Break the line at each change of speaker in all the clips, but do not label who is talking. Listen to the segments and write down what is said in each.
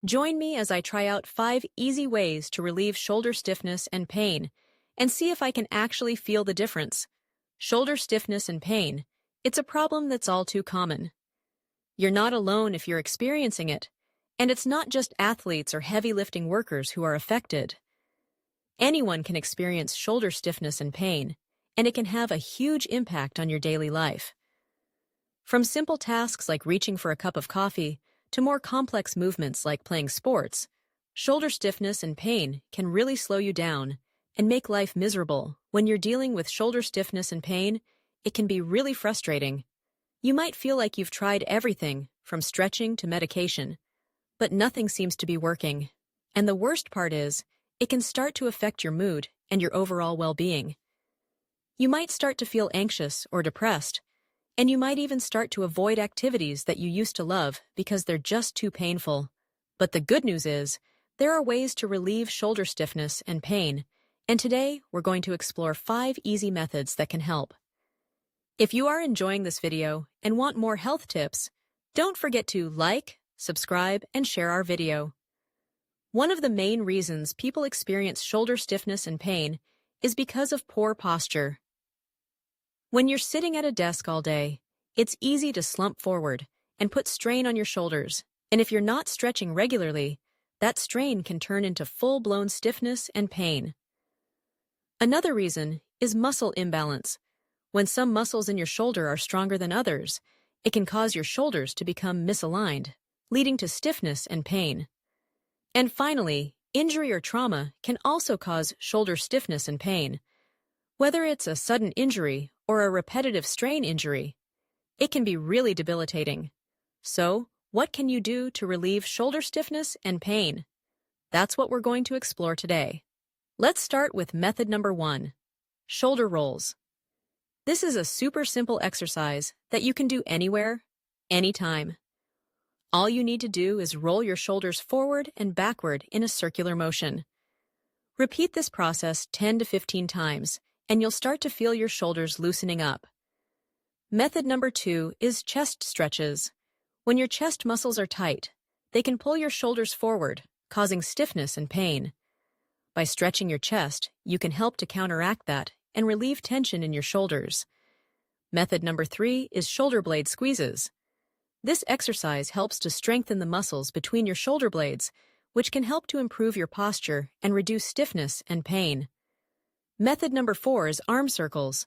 Join me as I try out 5 easy ways to relieve shoulder stiffness and pain, and see if I can actually feel the difference. Shoulder stiffness and pain. It's a problem that's all too common. You're not alone if you're experiencing it, and it's not just athletes or heavy lifting workers who are affected. Anyone can experience shoulder stiffness and pain, and it can have a huge impact on your daily life. From simple tasks like reaching for a cup of coffee to more complex movements like playing sports, shoulder stiffness and pain can really slow you down and make life miserable. When you're dealing with shoulder stiffness and pain, it can be really frustrating. You might feel like you've tried everything, from stretching to medication, but nothing seems to be working. And the worst part is, it can start to affect your mood and your overall well-being. You might start to feel anxious or depressed, and you might even start to avoid activities that you used to love because they're just too painful. But the good news is, there are ways to relieve shoulder stiffness and pain, and today we're going to explore 5 easy methods that can help. If you are enjoying this video and want more health tips, don't forget to like, subscribe, and share our video. One of the main reasons people experience shoulder stiffness and pain is because of poor posture. When you're sitting at a desk all day, it's easy to slump forward and put strain on your shoulders, and if you're not stretching regularly, that strain can turn into full-blown stiffness and pain. Another reason is muscle imbalance. When some muscles in your shoulder are stronger than others, it can cause your shoulders to become misaligned, leading to stiffness and pain. And finally, injury or trauma can also cause shoulder stiffness and pain. Whether it's a sudden injury or a repetitive strain injury, it can be really debilitating. So, what can you do to relieve shoulder stiffness and pain? That's what we're going to explore today. Let's start with method number 1, shoulder rolls. This is a super simple exercise that you can do anywhere, anytime. All you need to do is roll your shoulders forward and backward in a circular motion. Repeat this process 10 to 15 times, and you'll start to feel your shoulders loosening up. Method number 2 is chest stretches. When your chest muscles are tight, they can pull your shoulders forward, causing stiffness and pain. By stretching your chest, you can help to counteract that and relieve tension in your shoulders. Method number 3 is shoulder blade squeezes. This exercise helps to strengthen the muscles between your shoulder blades, which can help to improve your posture and reduce stiffness and pain. Method number 4 is arm circles.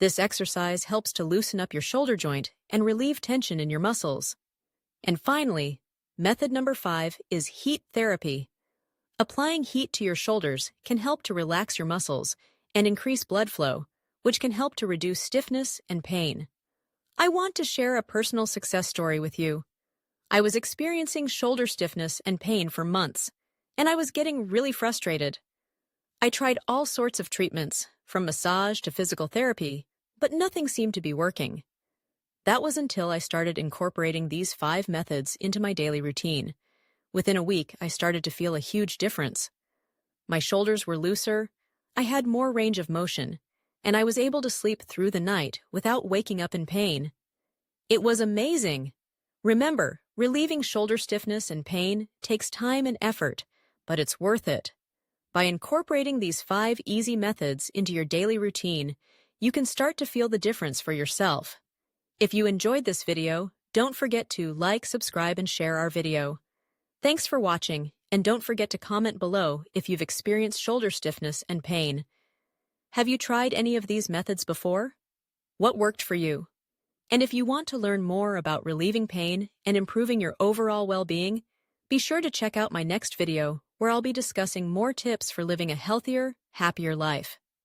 This exercise helps to loosen up your shoulder joint and relieve tension in your muscles. And finally, method number 5 is heat therapy. Applying heat to your shoulders can help to relax your muscles and increase blood flow, which can help to reduce stiffness and pain. I want to share a personal success story with you. I was experiencing shoulder stiffness and pain for months, and I was getting really frustrated. I tried all sorts of treatments, from massage to physical therapy, but nothing seemed to be working. That was until I started incorporating these 5 methods into my daily routine. Within a week, I started to feel a huge difference. My shoulders were looser, I had more range of motion, and I was able to sleep through the night without waking up in pain. It was amazing! Remember, relieving shoulder stiffness and pain takes time and effort, but it's worth it. By incorporating these 5 easy methods into your daily routine, you can start to feel the difference for yourself. If you enjoyed this video, don't forget to like, subscribe, and share our video. Thanks for watching, and don't forget to comment below if you've experienced shoulder stiffness and pain. Have you tried any of these methods before? What worked for you? And if you want to learn more about relieving pain and improving your overall well-being, be sure to check out my next video where I'll be discussing more tips for living a healthier, happier life.